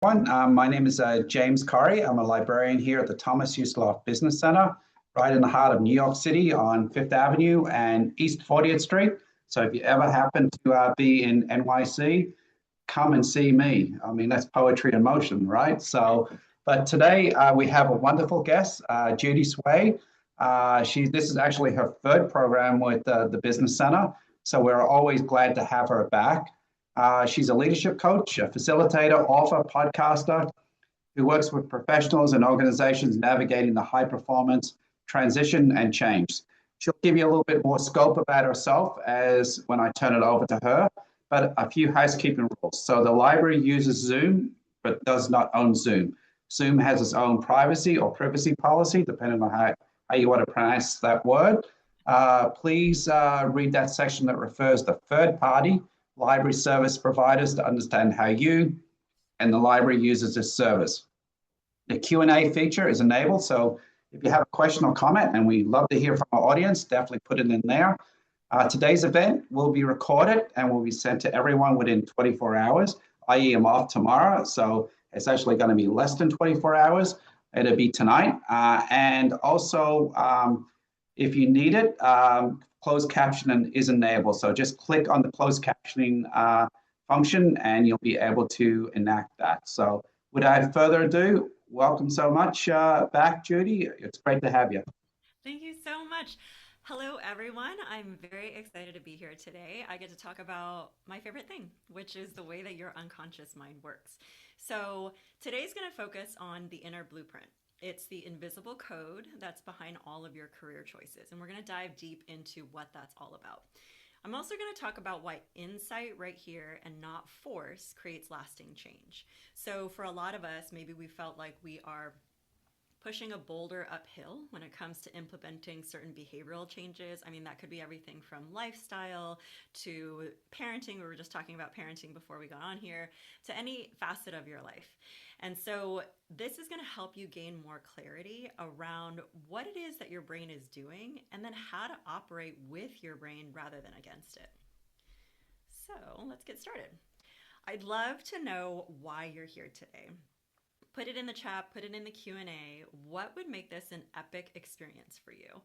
My name is James Corey. I'm a librarian here at the Thomas Usloff Business Center, right in the heart of New York City on Fifth Avenue and East 40th Street. So if you ever happen to be in NYC, come and see me. I mean, that's poetry in motion, right? But today we have a wonderful guest, Judy Tsuei. This is actually her third program with the Business Center. So we're always glad to have her back. She's a leadership coach, a facilitator, author, podcaster who works with professionals and organizations navigating the high performance transition and change. She'll give you a little bit more scope about herself as when I turn it over to her, but a few housekeeping rules. So the library uses Zoom, but does not own Zoom. Zoom has its own privacy or privacy policy, depending on how you want to pronounce that word. Please read that section that refers to third party library service providers to understand how you and the library uses this service. The Q&A feature is enabled, so if you have a question or comment, and we love to hear from our audience, definitely put it in there. Today's event will be recorded and will be sent to everyone within 24 hours, i.e. I'm off tomorrow, so it's actually going to be less than 24 hours. It'll be tonight. And also, if you need it, closed captioning is enabled. So just click on the closed captioning function and you'll be able to enact that. So without further ado, welcome so much back, Judy. It's great to have you. Thank you so much. Hello, everyone. I'm very excited to be here today. I get to talk about my favorite thing, which is the way that your unconscious mind works. So today's going to focus on the inner blueprint. It's the invisible code that's behind all of your career choices. And we're going to dive deep into what that's all about. I'm also going to talk about why insight right here and not force creates lasting change. So for a lot of us, maybe we felt like we are pushing a boulder uphill when it comes to implementing certain behavioral changes. I mean, that could be everything from lifestyle to parenting. We were just talking about parenting before we got on here, to any facet of your life. And so this is going to help you gain more clarity around what it is that your brain is doing and then how to operate with your brain rather than against it. So let's get started. I'd love to know why you're here today. Put it in the chat, put it in the Q&A. What would make this an epic experience for you?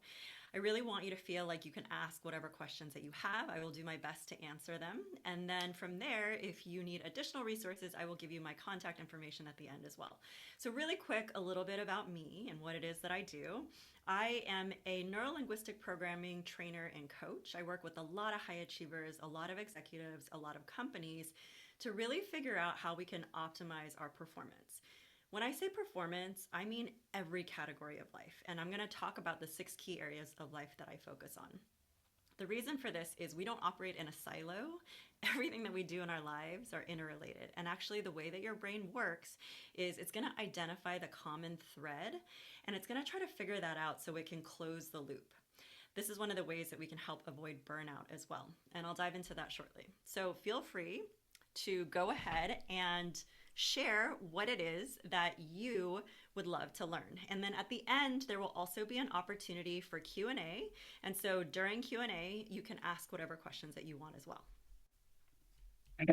I really want you to feel like you can ask whatever questions that you have. I will do my best to answer them. And then from there, if you need additional resources, I will give you my contact information at the end as well. So really quick, a little bit about me and what it is that I do. I am a neuro-linguistic programming trainer and coach. I work with a lot of high achievers, a lot of executives, a lot of companies to really figure out how we can optimize our performance. When I say performance, I mean every category of life. And I'm going to talk about the 6 key areas of life that I focus on. The reason for this is we don't operate in a silo. Everything that we do in our lives are interrelated. And actually the way that your brain works is it's going to identify the common thread and it's going to try to figure that out so it can close the loop. This is one of the ways that we can help avoid burnout as well. And I'll dive into that shortly. So feel free to go ahead and share what it is that you would love to learn. And then at the end, there will also be an opportunity for Q&A. And so during Q&A, you can ask whatever questions that you want as well.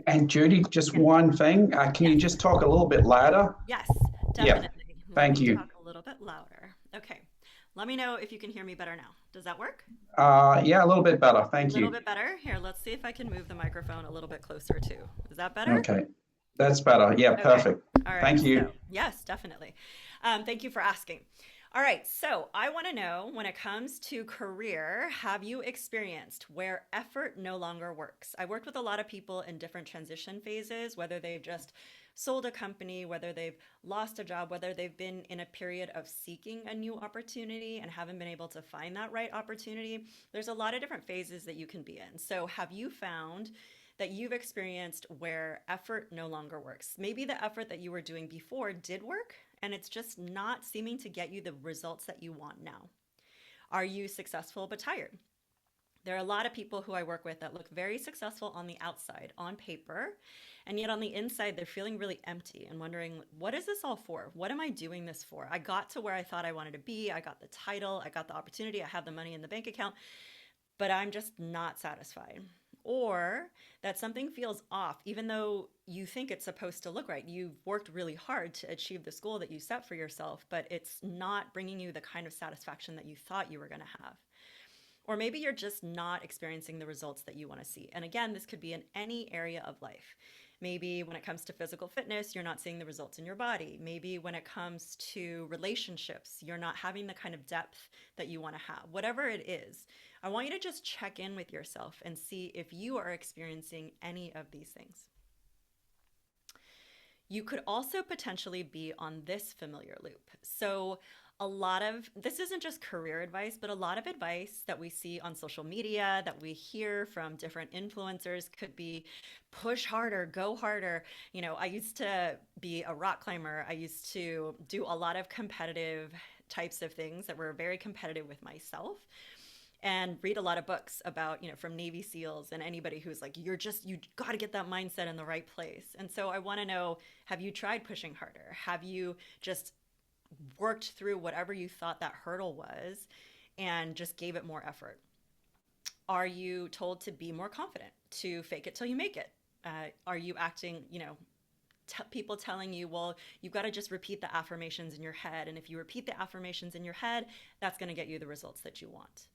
And Judy, just Yes. one thing. Can you Yes. just talk a little bit louder? Yes, Yeah, definitely. Let thank me you. talk a little bit louder. Okay. Let me know if you can hear me better now. Does that work? Yeah, a little bit better. A Thank little you. bit better? Here, let's see if I can move the microphone a little bit closer too. Is that better? Okay, that's better. Yeah, Okay. perfect. All right. Thank you. So, yes, definitely. Thank you for asking. All right. So, I want to know when it comes to career, have you experienced where effort no longer works? I worked with a lot of people in different transition phases, whether they've just sold a company, whether they've lost a job, whether they've been in a period of seeking a new opportunity and haven't been able to find that right opportunity. There's a lot of different phases that you can be in. So, have you found that you've experienced where effort no longer works? Maybe the effort that you were doing before did work and it's just not seeming to get you the results that you want now. Are you successful but tired? There are a lot of people who I work with that look very successful on the outside, on paper, and yet on the inside, they're feeling really empty and wondering, what is this all for? What am I doing this for? I got to where I thought I wanted to be. I got the title. I got the opportunity. I have the money in the bank account, but I'm just not satisfied. or that something feels off, even though you think it's supposed to look right. You've worked really hard to achieve this goal that you set for yourself, but it's not bringing you the kind of satisfaction that you thought you were going to have. Or maybe you're just not experiencing the results that you want to see. And again, this could be in any area of life. Maybe when it comes to physical fitness, you're not seeing the results in your body. Maybe when it comes to relationships, you're not having the kind of depth that you want to have. Whatever it is, I want you to just check in with yourself and see if you are experiencing any of these things. You could also potentially be on this familiar loop. So this isn't just career advice, but a lot of advice that we see on social media, that we hear from different influencers could be push harder, go harder. I used to be a rock climber. I used to do a lot of competitive types of things that were very competitive with myself, and read a lot of books about, from Navy SEALs and anybody who's like, you got to get that mindset in the right place. And so I want to know, have you tried pushing harder? Have you just worked through whatever you thought that hurdle was and just gave it more effort? Are you told to be more confident, to fake it till you make it? Are you acting, people telling you, well, you've got to just repeat the affirmations in your head. And if you repeat the affirmations in your head, that's going to get you the results that you want.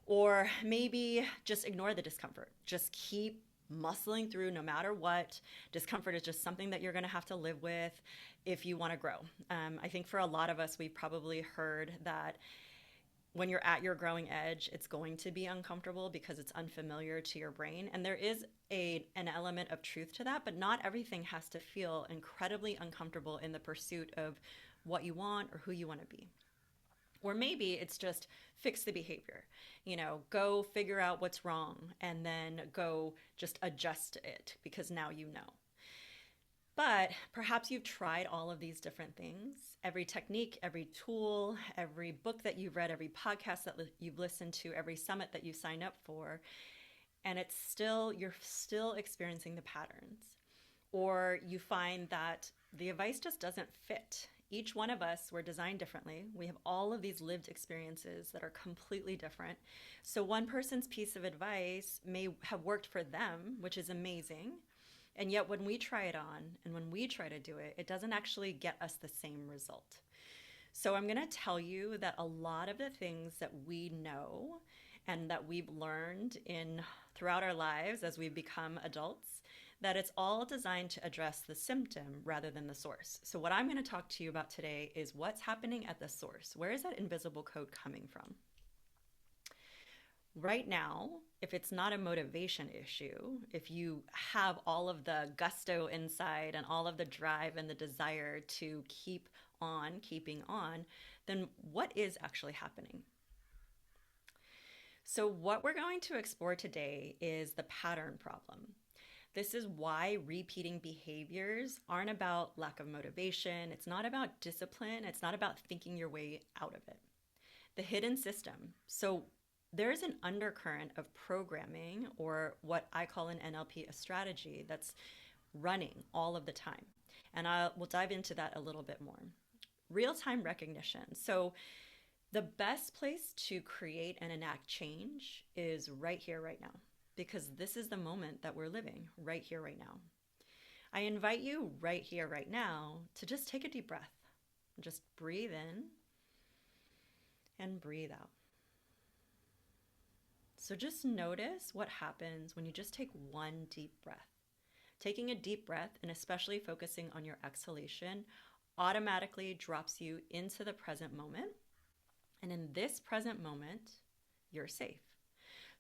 Or maybe just ignore the discomfort. Just keep muscling through no matter what. Discomfort is just something that you're going to have to live with if you want to grow. I think for a lot of us, we've probably heard that when you're at your growing edge, it's going to be uncomfortable because it's unfamiliar to your brain. And there is an element of truth to that, but not everything has to feel incredibly uncomfortable in the pursuit of what you want or who you want to be. Or maybe it's just fix the behavior, go figure out what's wrong and then go just adjust it because now you know. But perhaps you've tried all of these different things, every technique, every tool, every book that you've read, every podcast that you've listened to, every summit that you signed up for, and you're still experiencing the patterns. Or you find that the advice just doesn't fit. Each one of us, we're designed differently. We have all of these lived experiences that are completely different. So one person's piece of advice may have worked for them, which is amazing. And yet when we try it on and when we try to do it, it doesn't actually get us the same result. So I'm going to tell you that a lot of the things that we know and that we've learned throughout our lives as we've become adults, that it's all designed to address the symptom rather than the source. So what I'm going to talk to you about today is what's happening at the source. Where is that invisible code coming from? Right now, if it's not a motivation issue, if you have all of the gusto inside and all of the drive and the desire to keep on keeping on, then what is actually happening? So what we're going to explore today is the pattern problem. This is why repeating behaviors aren't about lack of motivation. It's not about discipline. It's not about thinking your way out of it. The hidden system. So there's an undercurrent of programming, or what I call in NLP a strategy, that's running all of the time. And we'll dive into that a little bit more. Real-time recognition. So the best place to create and enact change is right here, right now. Because this is the moment that we're living, right here, right now. I invite you right here, right now, to just take a deep breath. Just breathe in and breathe out. So just notice what happens when you just take one deep breath. Taking a deep breath, and especially focusing on your exhalation, automatically drops you into the present moment. And in this present moment, you're safe.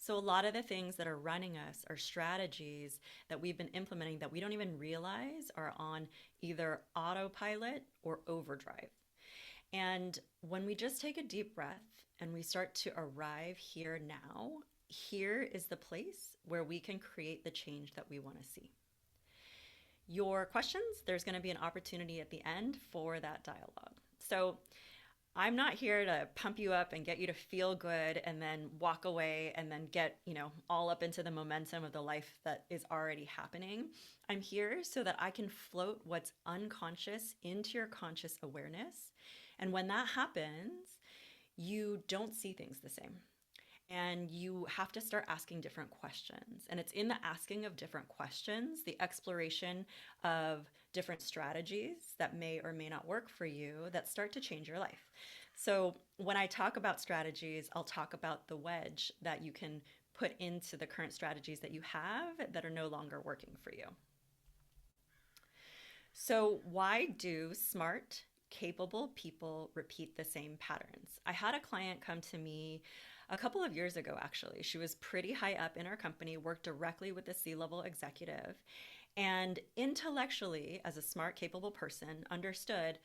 So a lot of the things that are running us are strategies that we've been implementing that we don't even realize are on either autopilot or overdrive. And when we just take a deep breath and we start to arrive here now, here is the place where we can create the change that we want to see. Your questions, there's going to be an opportunity at the end for that dialogue. So I'm not here to pump you up and get you to feel good and then walk away and then get, all up into the momentum of the life that is already happening. I'm here so that I can float what's unconscious into your conscious awareness. And when that happens, you don't see things the same. And you have to start asking different questions. And it's in the asking of different questions, the exploration of different strategies that may or may not work for you that start to change your life. So when I talk about strategies, I'll talk about the wedge that you can put into the current strategies that you have that are no longer working for you. So why do smart, capable people repeat the same patterns? I had a client come to me a couple of years ago, actually. She was pretty high up in our company, worked directly with the C-level executive, and intellectually, as a smart, capable person, understood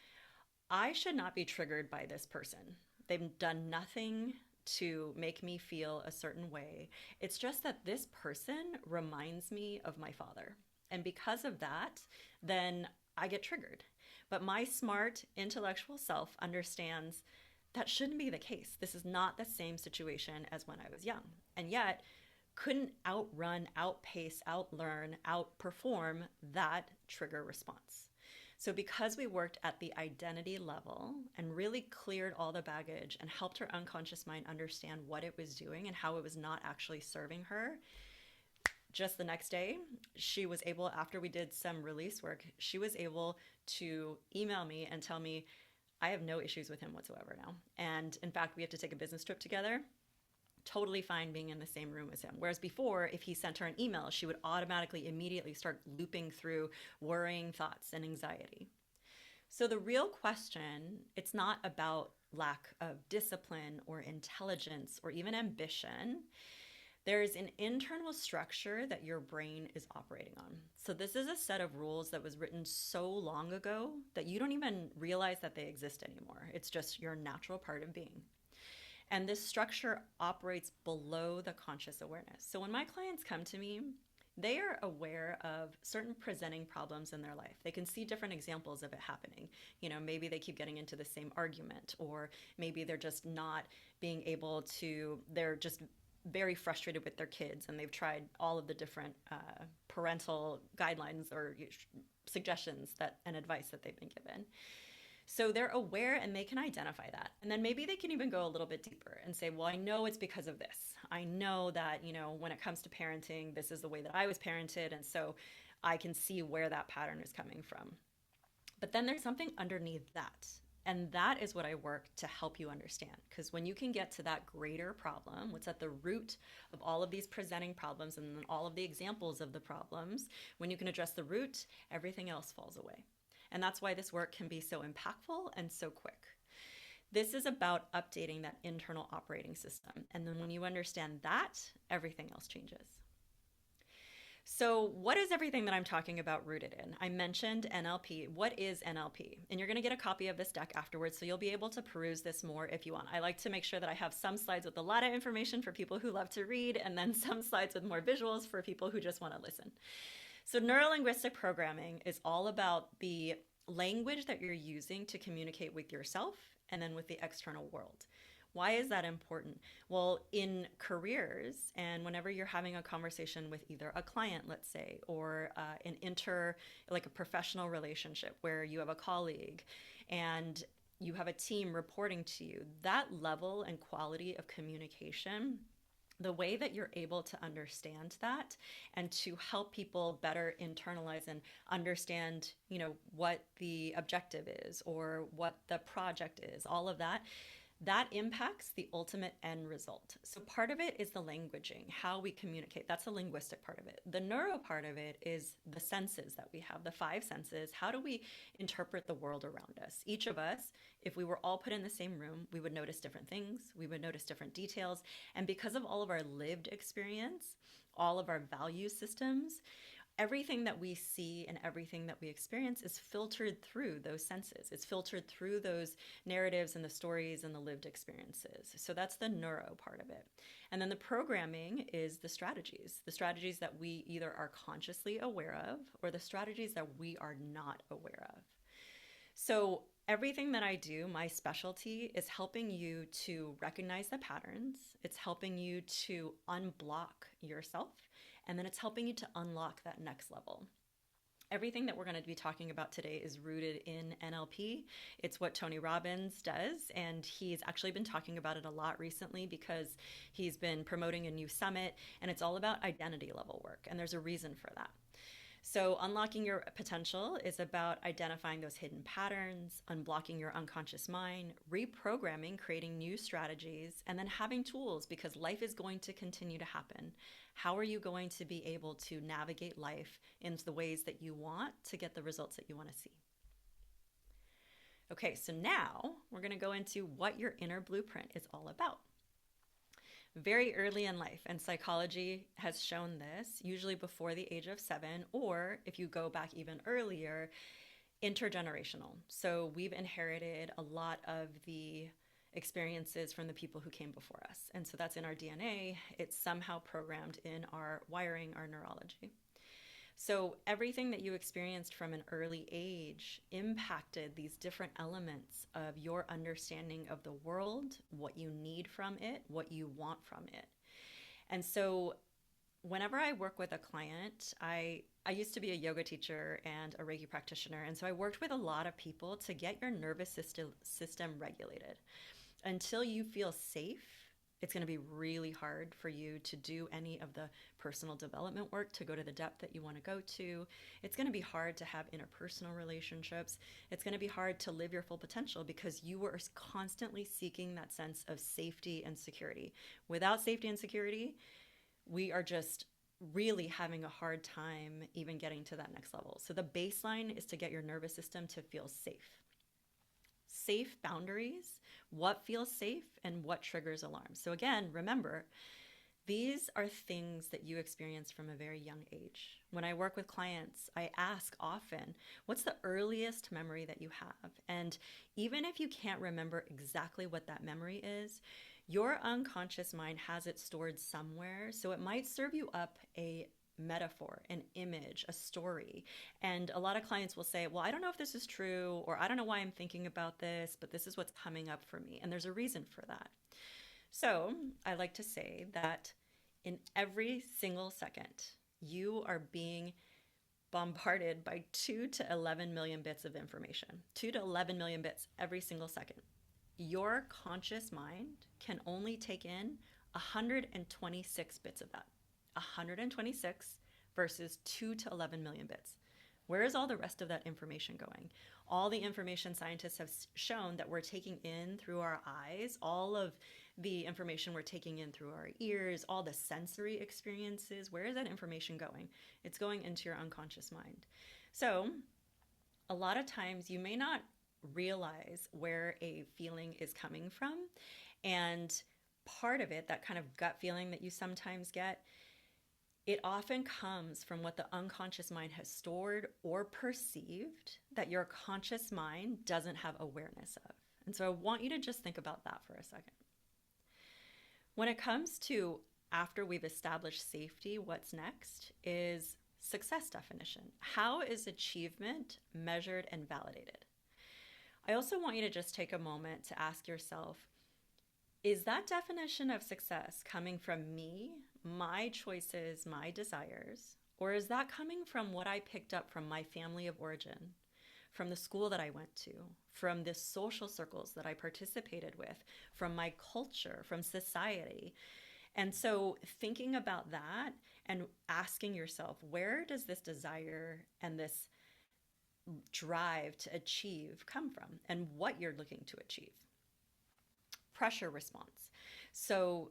I should not be triggered by this person. They've done nothing to make me feel a certain way. It's just that this person reminds me of my father. And because of that, then I get triggered. But my smart, intellectual self understands that shouldn't be the case. This is not the same situation as when I was young. And yet, couldn't outrun, outpace, outlearn, outperform that trigger response. So because we worked at the identity level and really cleared all the baggage and helped her unconscious mind understand what it was doing and how it was not actually serving her, just the next day, she was able, after we did some release work, she was able to email me and tell me, I have no issues with him whatsoever now. And in fact, we have to take a business trip together. Totally fine being in the same room as him. Whereas before, if he sent her an email, she would automatically, immediately start looping through worrying thoughts and anxiety. So the real question, it's not about lack of discipline or intelligence or even ambition. There's an internal structure that your brain is operating on. So this is a set of rules that was written so long ago that you don't even realize that they exist anymore. It's just your natural part of being. And this structure operates below the conscious awareness. So when my clients come to me, they are aware of certain presenting problems in their life. They can see different examples of it happening. You know, maybe they keep getting into the same argument, or maybe they're just not being able to, they're just very frustrated with their kids and they've tried all of the different parental guidelines or suggestions that and advice that they've been given. So they're aware and they can identify that. And then maybe they can even go a little bit deeper and say, well, I know it's because of this. I know that, you know, when it comes to parenting, this is the way that I was parented. And so I can see where that pattern is coming from. But then there's something underneath that. And that is what I work to help you understand. Because when you can get to that greater problem, what's at the root of all of these presenting problems and then all of the examples of the problems, when you can address the root, everything else falls away. And that's why this work can be so impactful and so quick. This is about updating that internal operating system. And then when you understand that, everything else changes. So what is everything that I'm talking about rooted in? I mentioned NLP. What is NLP? And you're going to get a copy of this deck afterwards, so you'll be able to peruse this more if you want. I like to make sure that I have some slides with a lot of information for people who love to read, and then some slides with more visuals for people who just want to listen. So neurolinguistic programming is all about the language that you're using to communicate with yourself and then with the external world. Why is that important? Well, in careers, and whenever you're having a conversation with either a client, let's say, or like a professional relationship where you have a colleague and you have a team reporting to you, that level and quality of communication, the way that you're able to understand that and to help people better internalize and understand, you know, what the objective is or what the project is, all of that, that impacts the ultimate end result. So part of it is the languaging, how we communicate. That's the linguistic part of it. The neuro part of it is the senses that we have, the 5 senses. How do we interpret the world around us? Each of us, if we were all put in the same room, we would notice different things. We would notice different details. And because of all of our lived experience, all of our value systems, everything that we see and everything that we experience is filtered through those senses. It's filtered through those narratives and the stories and the lived experiences. So that's the neuro part of it. And then the programming is the strategies that we either are consciously aware of or the strategies that we are not aware of. So everything that I do, my specialty is helping you to recognize the patterns. It's helping you to unblock yourself. And then it's helping you to unlock that next level. Everything that we're going to be talking about today is rooted in NLP. It's what Tony Robbins does, and he's actually been talking about it a lot recently because he's been promoting a new summit, and it's all about identity level work, and there's a reason for that. So, unlocking your potential is about identifying those hidden patterns, unblocking your unconscious mind, reprogramming, creating new strategies, and then having tools because life is going to continue to happen. How are you going to be able to navigate life in the ways that you want to get the results that you want to see? Okay, so now we're going to go into what your inner blueprint is all about. Very early in life, and psychology has shown this, usually before the age of 7, or if you go back even earlier, intergenerational. So we've inherited a lot of the experiences from the people who came before us. And so that's in our DNA. It's somehow programmed in our wiring, our neurology. So everything that you experienced from an early age impacted these different elements of your understanding of the world, what you need from it, what you want from it. And so whenever I work with a client, I used to be a yoga teacher and a Reiki practitioner. And so I worked with a lot of people to get your nervous system regulated. Until you feel safe, it's going to be really hard for you to do any of the personal development work, to go to the depth that you want to go to. It's going to be hard to have interpersonal relationships. It's going to be hard to live your full potential because you are constantly seeking that sense of safety and security. Without safety and security, we are just really having a hard time even getting to that next level. So the baseline is to get your nervous system to feel safe. Safe boundaries, what feels safe and what triggers alarms. So again, remember, these are things that you experience from a very young age. When I work with clients, I ask often, what's the earliest memory that you have? And even if you can't remember exactly what that memory is, your unconscious mind has it stored somewhere. So it might serve you up a metaphor, an image, a story. And a lot of clients will say, well, I don't know if this is true, or I don't know why I'm thinking about this, but this is what's coming up for me. And there's a reason for that. So I like to say that in every single second, you are being bombarded by 2 to 11 million bits of information, 2 to 11 million bits every single second. Your conscious mind can only take in 126 bits of that. 126 versus 2 to 11 million bits. Where is all the rest of that information going? All the information scientists have shown that we're taking in through our eyes, all of the information we're taking in through our ears, all the sensory experiences, where is that information going? It's going into your unconscious mind. So a lot of times you may not realize where a feeling is coming from. And part of it, that kind of gut feeling that you sometimes get, it often comes from what the unconscious mind has stored or perceived that your conscious mind doesn't have awareness of. And so I want you to just think about that for a second. When it comes to after we've established safety, what's next is success definition. How is achievement measured and validated? I also want you to just take a moment to ask yourself, is that definition of success coming from me, my choices, my desires, or is that coming from what I picked up from my family of origin, from the school that I went to, from the social circles that I participated with, from my culture, from society? And so thinking about that and asking yourself, where does this desire and this drive to achieve come from, and what you're looking to achieve? Pressure response. So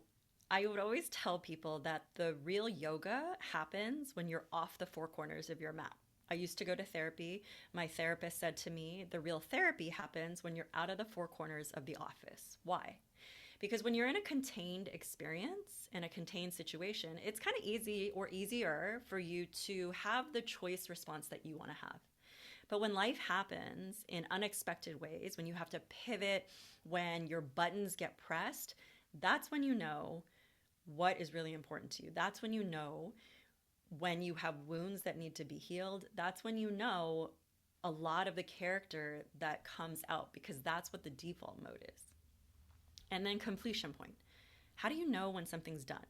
I would always tell people that the real yoga happens when you're off the four corners of your mat. I used to go to therapy. My therapist said to me, the real therapy happens when you're out of the four corners of the office. Why? Because when you're in a contained experience, in a contained situation, it's kind of easy or easier for you to have the choice response that you want to have. But when life happens in unexpected ways, when you have to pivot, when your buttons get pressed, that's when you know what is really important to you. That's when you know when you have wounds that need to be healed. That's when you know a lot of the character that comes out, because that's what the default mode is. And then completion point. How do you know when something's done?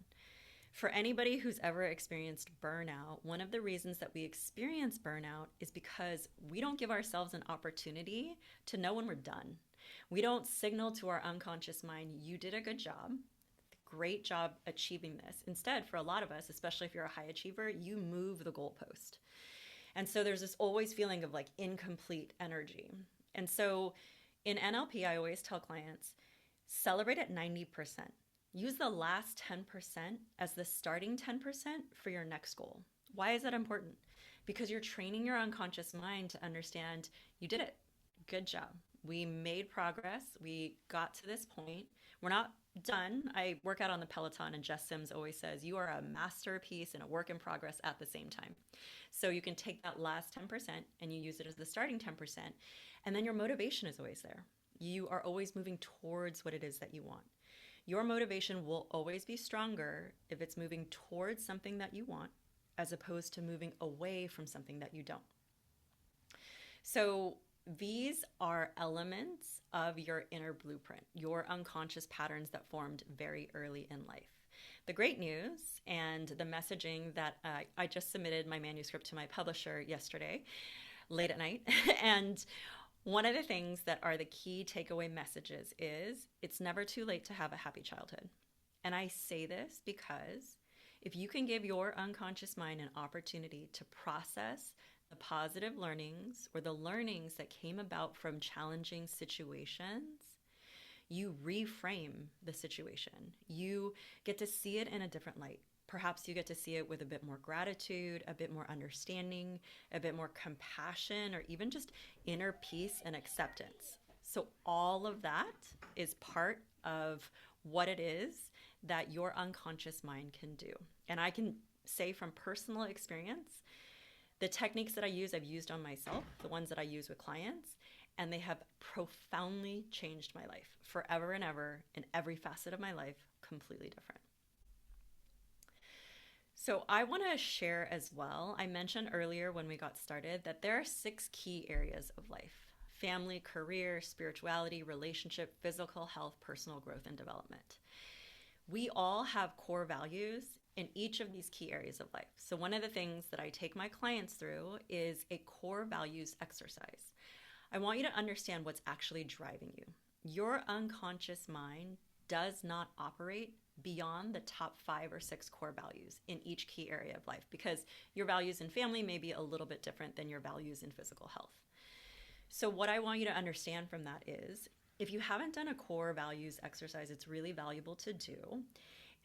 For anybody who's ever experienced burnout, one of the reasons that we experience burnout is because we don't give ourselves an opportunity to know when we're done. We don't signal to our unconscious mind, you did a good job, great job achieving this. Instead, for a lot of us, especially if you're a high achiever, you move the goalpost. And so there's this always feeling of like incomplete energy. And so in NLP, I always tell clients, celebrate at 90%. Use the last 10% as the starting 10% for your next goal. Why is that important? Because you're training your unconscious mind to understand you did it. Good job. We made progress. We got to this point. We're not done. I work out on the Peloton, and Jess Sims always says you are a masterpiece and a work in progress at the same time. So you can take that last 10% and you use it as the starting 10%. And then your motivation is always there. You are always moving towards what it is that you want. Your motivation will always be stronger if it's moving towards something that you want as opposed to moving away from something that you don't. So these are elements of your inner blueprint, your unconscious patterns that formed very early in life. The great news and the messaging that I just submitted my manuscript to my publisher yesterday, late at night, and one of the things that are the key takeaway messages is it's never too late to have a happy childhood. And I say this because if you can give your unconscious mind an opportunity to process the positive learnings or the learnings that came about from challenging situations, you reframe the situation. You get to see it in a different light. Perhaps you get to see it with a bit more gratitude, a bit more understanding, a bit more compassion, or even just inner peace and acceptance. So all of that is part of what it is that your unconscious mind can do. And I can say from personal experience, the techniques that I use, I've used on myself, the ones that I use with clients, and they have profoundly changed my life forever and ever in every facet of my life, completely different. So I want to share as well, I mentioned earlier when we got started that there are 6 key areas of life: family, career, spirituality, relationship, physical health, personal growth, and development. We all have core values in each of these key areas of life. So one of the things that I take my clients through is a core values exercise. I want you to understand what's actually driving you. Your unconscious mind does not operate beyond the top 5 or 6 core values in each key area of life, because your values in family may be a little bit different than your values in physical health. So what I want you to understand from that is, if you haven't done a core values exercise, it's really valuable to do.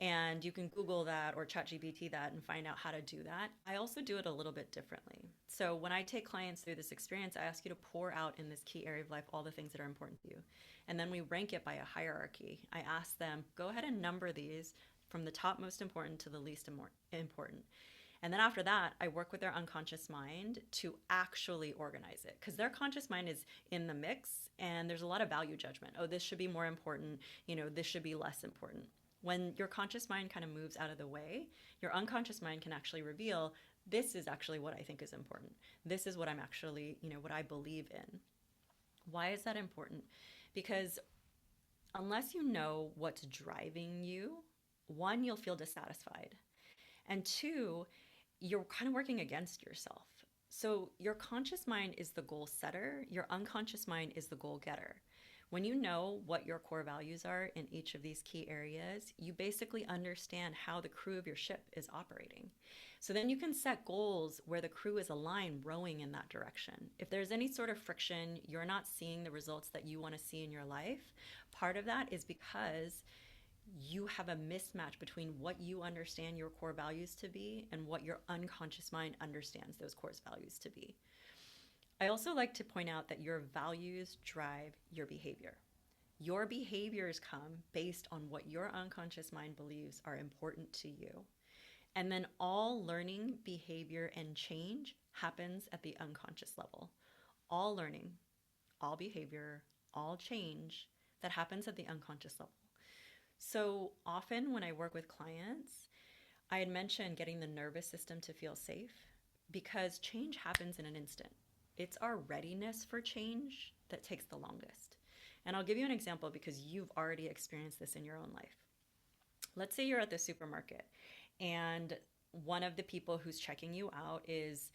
And you can Google that or ChatGPT that and find out how to do that. I also do it a little bit differently. So when I take clients through this experience, I ask you to pour out in this key area of life all the things that are important to you. And then we rank it by a hierarchy. I ask them, go ahead and number these from the top most important to the least important. And then after that, I work with their unconscious mind to actually organize it, because their conscious mind is in the mix and there's a lot of value judgment. Oh, this should be more important. This should be less important. When your conscious mind kind of moves out of the way, your unconscious mind can actually reveal, this is actually what I think is important. This is what I'm actually, what I believe in. Why is that important? Because unless you know what's driving you, 1, you'll feel dissatisfied. And 2, you're kind of working against yourself. So your conscious mind is the goal setter. Your unconscious mind is the goal getter. When you know what your core values are in each of these key areas, you basically understand how the crew of your ship is operating. So then you can set goals where the crew is aligned, rowing in that direction. If there's any sort of friction, you're not seeing the results that you want to see in your life, part of that is because you have a mismatch between what you understand your core values to be and what your unconscious mind understands those core values to be. I also like to point out that your values drive your behavior. Your behaviors come based on what your unconscious mind believes are important to you. And then all learning, behavior, and change happens at the unconscious level. All learning, all behavior, all change that happens at the unconscious level. So often when I work with clients, I had mentioned getting the nervous system to feel safe, because change happens in an instant. It's our readiness for change that takes the longest. And I'll give you an example because you've already experienced this in your own life. Let's say you're at the supermarket and one of the people who's checking you out is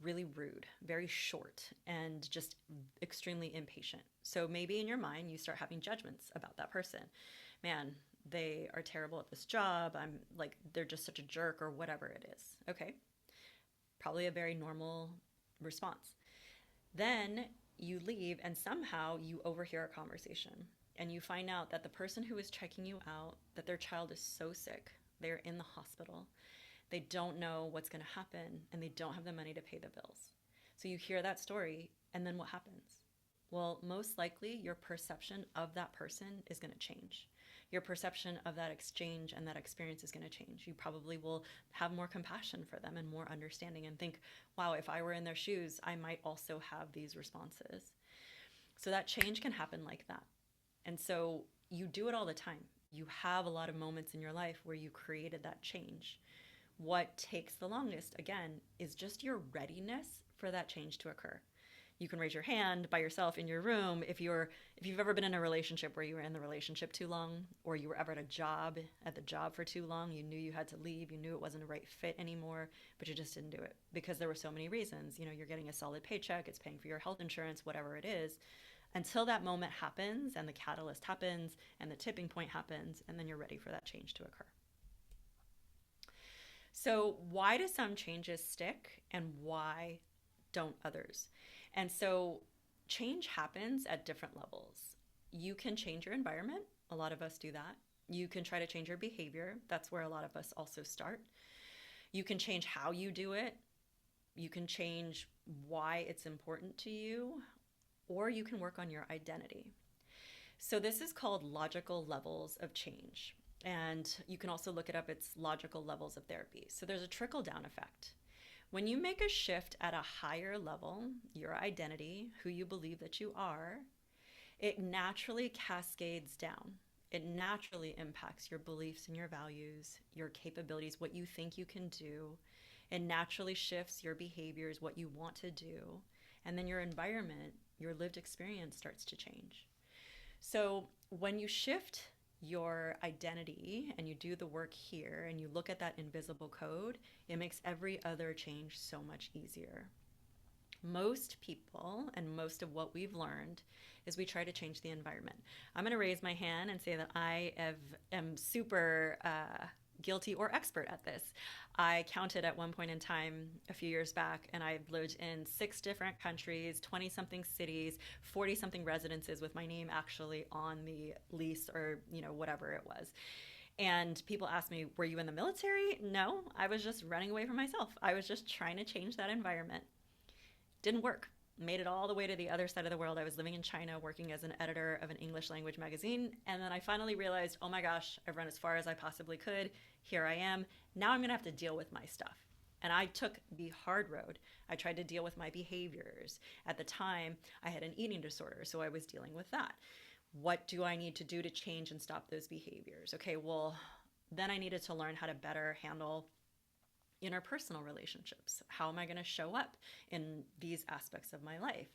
really rude, very short, and just extremely impatient. So maybe in your mind, you start having judgments about that person. Man, they are terrible at this job. I'm like, they're just such a jerk, or whatever it is. Okay. Probably a very normal response. Then you leave and somehow you overhear a conversation and you find out that the person who is checking you out, that their child is so sick, they're in the hospital, they don't know what's going to happen, and they don't have the money to pay the bills. So you hear that story, and then what happens? Well, most likely your perception of that person is going to change. Your perception of that exchange and that experience is going to change. You probably will have more compassion for them and more understanding and think, wow, if I were in their shoes, I might also have these responses. So that change can happen like that. And so you do it all the time. You have a lot of moments in your life where you created that change. What takes the longest, again, is just your readiness for that change to occur. You can raise your hand by yourself in your room if you've ever been in a relationship where you were in the relationship too long, or you were ever at the job for too long. You knew you had to leave. You knew it wasn't a right fit anymore, but you just didn't do it because there were so many reasons. You're getting a solid paycheck, it's paying for your health insurance, whatever it is, until that moment happens and the catalyst happens and the tipping point happens, and then you're ready for that change to occur. So why do some changes stick and why don't others? And so change happens at different levels. You can change your environment. A lot of us do that. You can try to change your behavior. That's where a lot of us also start. You can change how you do it. You can change why it's important to you, or you can work on your identity. So this is called logical levels of change. And you can also look it up. It's logical levels of therapy. So there's a trickle down effect. When you make a shift at a higher level, your identity, who you believe that you are, it naturally cascades down. It naturally impacts your beliefs and your values, your capabilities, what you think you can do. It naturally shifts your behaviors, what you want to do. And then your environment, your lived experience starts to change. So when you shift your identity and you do the work here and you look at that invisible code, it makes every other change so much easier. Most people and most of what we've learned is we try to change the environment. I'm going to raise my hand and say that I am super guilty or expert at this. I counted at one point in time a few years back, and I've lived in 6 different countries, 20-something cities, 40-something residences with my name actually on the lease, or whatever it was. And people ask me, were you in the military? No, I was just running away from myself. I was just trying to change that environment. Didn't work. Made it all the way to the other side of the world. I was living in China working as an editor of an English language magazine. And then I finally realized, oh my gosh, I've run as far as I possibly could. Here I am. Now I'm going to have to deal with my stuff. And I took the hard road. I tried to deal with my behaviors. At the time, I had an eating disorder, so I was dealing with that. What do I need to do to change and stop those behaviors? Okay, well, then I needed to learn how to better handle interpersonal relationships. How am I going to show up in these aspects of my life?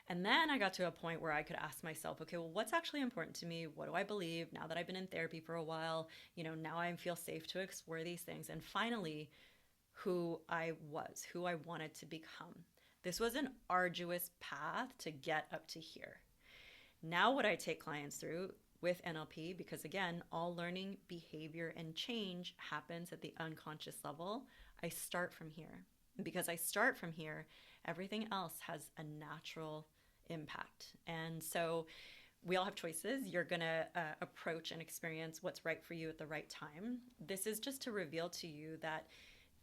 And then I got to a point where I could ask myself, okay, well, what's actually important to me? What do I believe now that I've been in therapy for a while? Now I feel safe to explore these things. And finally, who I was, who I wanted to become. This was an arduous path to get up to here. Now what I take clients through with NLP, because again, all learning, behavior, and change happens at the unconscious level, I start from here. And because I start from here, everything else has a natural impact. And so we all have choices. You're going to approach and experience what's right for you at the right time. This is just to reveal to you that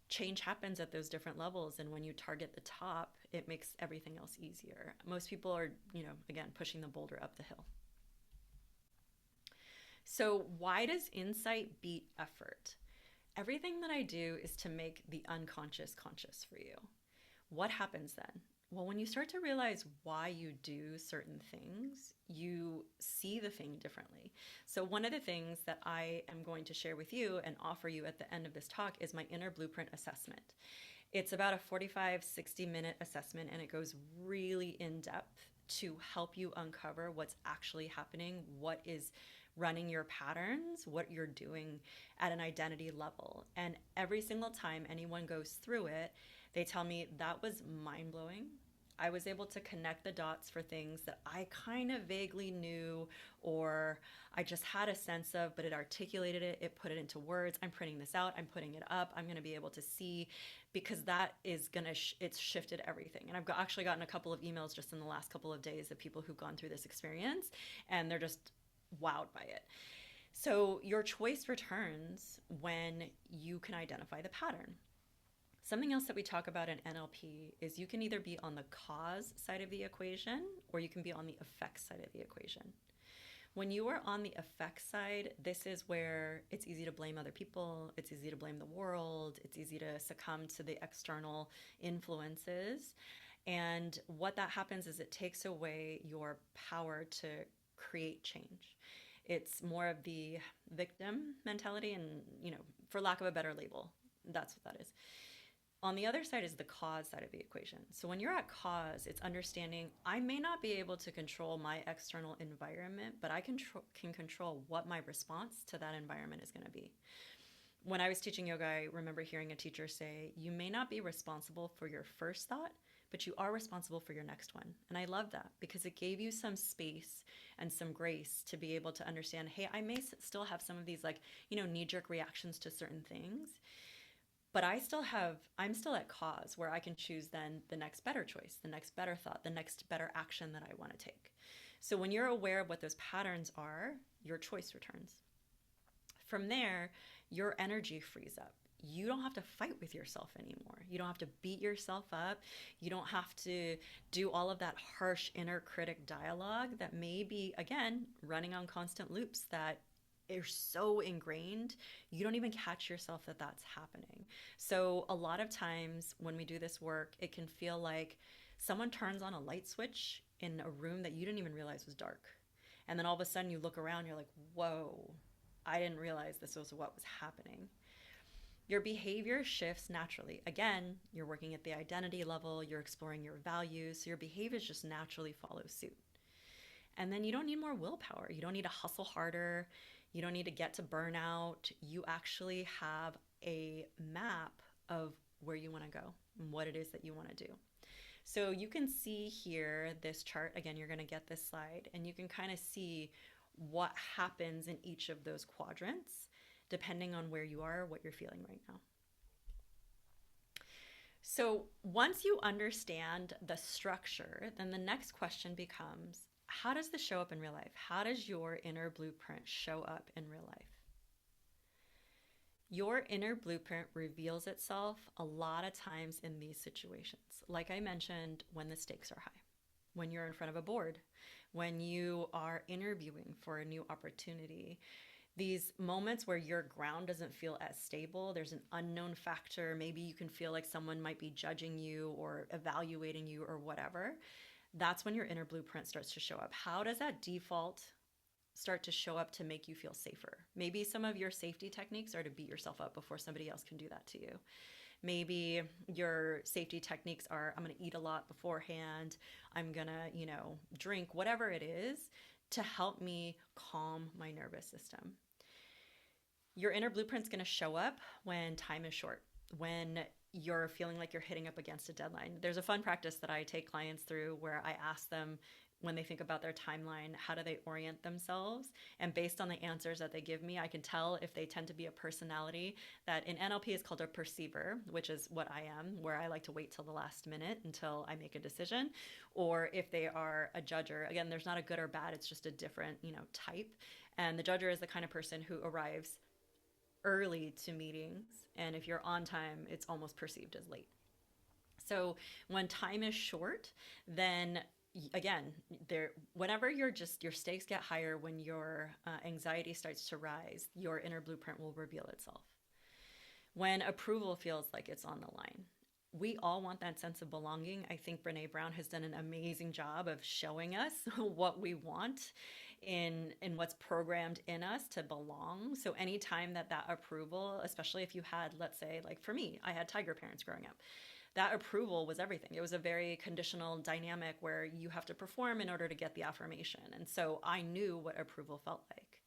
change happens at those different levels. And when you target the top, it makes everything else easier. Most people are, again, pushing the boulder up the hill. So why does insight beat effort? Everything that I do is to make the unconscious conscious for you. What happens then? Well, when you start to realize why you do certain things, you see the thing differently. So one of the things that I am going to share with you and offer you at the end of this talk is my inner blueprint assessment. It's about a 45, 60-minute assessment, and it goes really in depth to help you uncover what's actually happening, what is running your patterns, what you're doing at an identity level. And every single time anyone goes through it, they tell me that was mind blowing. I was able to connect the dots for things that I kind of vaguely knew, or I just had a sense of, but it articulated it, it put it into words. I'm printing this out, I'm putting it up, I'm going to be able to see, because that is going to, it's shifted everything. And I've actually gotten a couple of emails just in the last couple of days of people who've gone through this experience, and they're just wowed by it. So your choice returns when you can identify the pattern. Something else that we talk about in NLP is you can either be on the cause side of the equation or you can be on the effect side of the equation. When you are on the effect side, this is where it's easy to blame other people, it's easy to blame the world, it's easy to succumb to the external influences. And what that happens is it takes away your power to create change. It's more of the victim mentality, and, for lack of a better label, that's what that is. On the other side is the cause side of the equation. So when you're at cause, it's understanding I may not be able to control my external environment, but I can control what my response to that environment is going to be. When I was teaching yoga, I remember hearing a teacher say, you may not be responsible for your first thought, but you are responsible for your next one. And I love that because it gave you some space and some grace to be able to understand, hey, I may still have some of these knee-jerk reactions to certain things. But I'm still at cause where I can choose then the next better choice, the next better thought, the next better action that I want to take. So when you're aware of what those patterns are, your choice returns. From there, your energy frees up. You don't have to fight with yourself anymore. You don't have to beat yourself up. You don't have to do all of that harsh inner critic dialogue that may be, again, running on constant loops that are so ingrained, you don't even catch yourself that that's happening. So a lot of times when we do this work, it can feel like someone turns on a light switch in a room that you didn't even realize was dark. And then all of a sudden you look around, you're like, whoa, I didn't realize this was what was happening. Your behavior shifts naturally. Again, you're working at the identity level, you're exploring your values, so your behaviors just naturally follow suit. And then you don't need more willpower. You don't need to hustle harder. You don't need to get to burnout. You actually have a map of where you want to go and what it is that you want to do. So you can see here this chart. Again, you're going to get this slide and you can kind of see what happens in each of those quadrants depending on where you are, what you're feeling right now. So once you understand the structure, then the next question becomes, how does this show up in real life? How does your inner blueprint show up in real life? Your inner blueprint reveals itself a lot of times in these situations. Like I mentioned, when the stakes are high, when you're in front of a board, when you are interviewing for a new opportunity, these moments where your ground doesn't feel as stable, there's an unknown factor, maybe you can feel like someone might be judging you or evaluating you or whatever. That's when your inner blueprint starts to show up. How does that default start to show up to make you feel safer? Maybe some of your safety techniques are to beat yourself up before somebody else can do that to you. Maybe your safety techniques are, I'm going to eat a lot beforehand. I'm going to, drink, whatever it is to help me calm my nervous system. Your inner blueprint's going to show up when time is short, when you're feeling like you're hitting up against a deadline. There's a fun practice that I take clients through where I ask them when they think about their timeline, how do they orient themselves? And based on the answers that they give me, I can tell if they tend to be a personality that in NLP is called a perceiver, which is what I am, where I like to wait till the last minute until I make a decision, or if they are a judger. Again, there's not a good or bad, it's just a different, type. And the judger is the kind of person who arrives early to meetings, and if you're on time, it's almost perceived as late. So when time is short, then again, whenever your stakes get higher, when your anxiety starts to rise, your inner blueprint will reveal itself. When approval feels like it's on the line, we all want that sense of belonging. I think Brene Brown has done an amazing job of showing us what we want in what's programmed in us to belong. So anytime that approval, especially if you had, let's say, like for me, I had tiger parents growing up, that approval was everything. It was a very conditional dynamic where you have to perform in order to get the affirmation. And so I knew what approval felt like.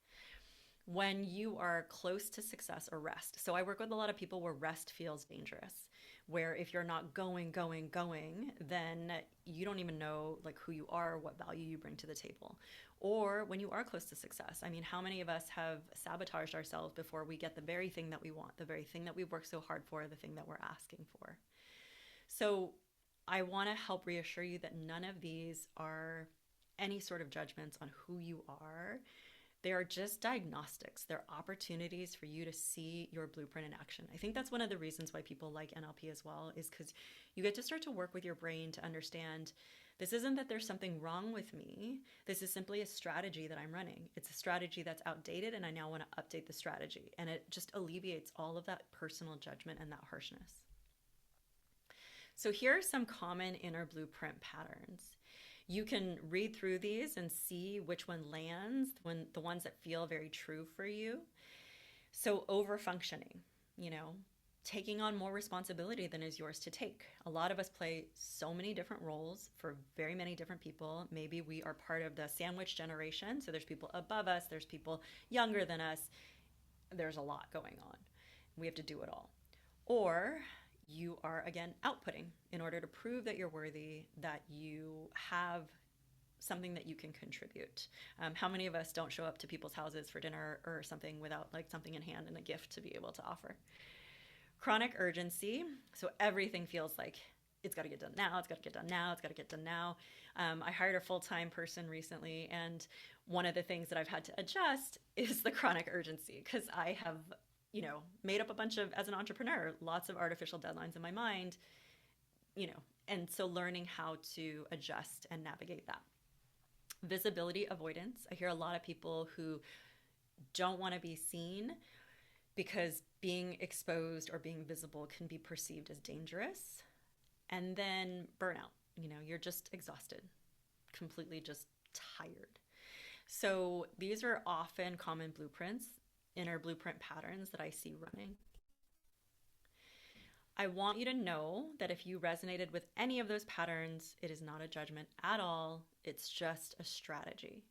when you are close to success or rest. So I work with a lot of people where rest feels dangerous, where if you're not going, then you don't even know like who you are, what value you bring to the table. Or when you are close to success. I mean, how many of us have sabotaged ourselves before we get the very thing that we want, the very thing that we've worked so hard for, the thing that we're asking for? So I want to help reassure you that none of these are any sort of judgments on who you are. They are just diagnostics. They're opportunities for you to see your blueprint in action. I think that's one of the reasons why people like NLP as well, is because you get to start to work with your brain to understand this isn't that there's something wrong with me. This is simply a strategy that I'm running. It's a strategy that's outdated, and I now want to update the strategy. And it just alleviates all of that personal judgment and that harshness. So here are some common inner blueprint patterns. You can read through these and see which one lands, when the ones that feel very true for you. So over-functioning, taking on more responsibility than is yours to take. A lot of us play so many different roles for very many different people. Maybe we are part of the sandwich generation. So there's people above us, there's people younger than us. There's a lot going on. We have to do it all. Or you are, again, outputting in order to prove that you're worthy, that you have something that you can contribute. How many of us don't show up to people's houses for dinner or something without like something in hand and a gift to be able to offer? Chronic urgency. So everything feels like it's got to get done now. It's got to get done now. It's got to get done now. I hired a full-time person recently, and one of the things that I've had to adjust is the chronic urgency, because I have made up a bunch of, as an entrepreneur, lots of artificial deadlines in my mind, and so learning how to adjust and navigate that. Visibility avoidance. I hear a lot of people who don't want to be seen because being exposed or being visible can be perceived as dangerous. And then burnout. You're just exhausted, completely just tired. So these are often common blueprints, inner blueprint patterns that I see running. I want you to know that if you resonated with any of those patterns, it is not a judgment at all. It's just a strategy.